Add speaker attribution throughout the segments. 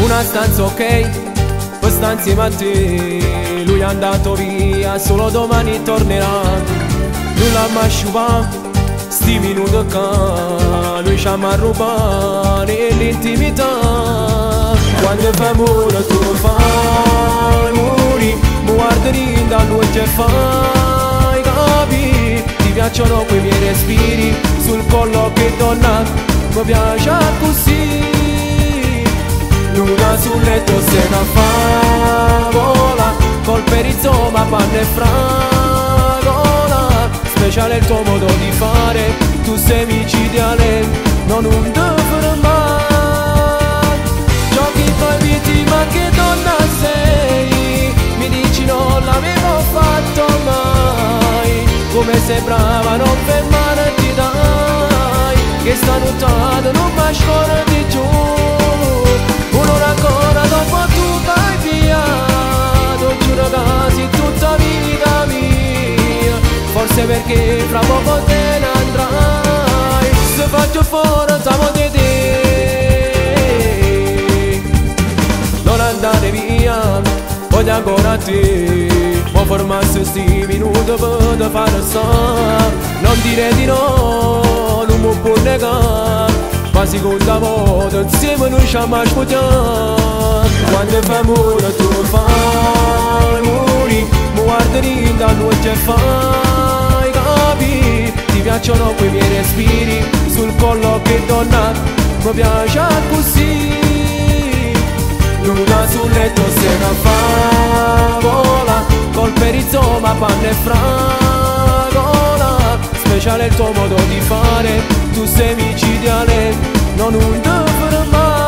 Speaker 1: una stanza ok, poi sta insieme a te. Lui è andato via, solo domani tornerà. Non l'ha mai sciupato sti minuti che lui ci ha rubato nell'intimità. Quando fai amore tu fai muri, mi guardi da lui e fai capire. Ti piacciono quei miei respiri sul collo che donna mi piace così. Luna sul letto se ne favola, col perizoma, panna e fragola. Speciale il tuo modo di fare, tu sei micidiale, non un fermare. Giochi coi viti ma che donna sei, mi dici non l'avevo fatto mai. Come sei brava non fermarti dai, che sta nuotata non mi scordi giù. Un'ora ancora dopo tu vai via, non giuro quasi tutta vita mia. Forse perché fra poco te ne andrai, se faccio fuori stavo di te. Non andare via, voglio ancora a te. Mo fermarsi sti minuti per fare sta. Non dire di no, non mi può negare. Ma seconda volta insieme noi ci abbiamo ascoltato. Quando fai amore tu fai muri, mi guardi da noi e fai capire. Ti piacciono quei miei respiri sul collo che donna mi piace così. Luna sul letto se ne favola, col perizoma, panna e fragola. Speciale il tuo modo di fare, tu sei micidiale, non un fermare.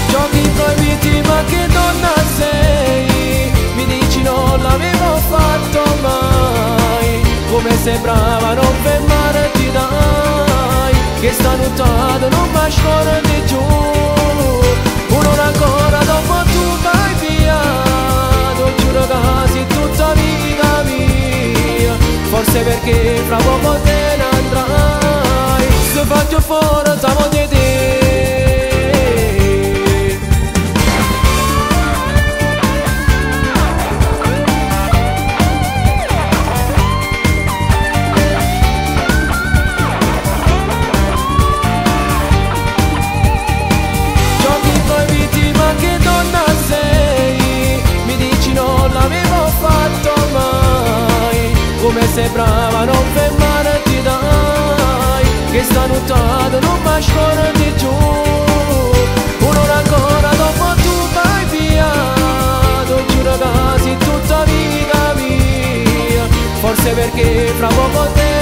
Speaker 1: Giochi proibiti ma che donna sei, mi dici non l'avevo fatto mai. Come sei brava non fermarti dai, che sta nuotata non mi scordi giù. Un'ora ancora dopo tu vai via, non giuro quasi tutta vita mia. Forse perché fra poco te ne andrai, se faccio fuori stavo di te. Giochi proibiti ma che donna sei, mi dici non l'avevo fatto mai. Come sei brava non fermarti dai, che sta nuotata non mi scordi giù. Un'ora ancora dopo tu vai via, non giuro quasi tutta vita mia. Forse perché fra poco te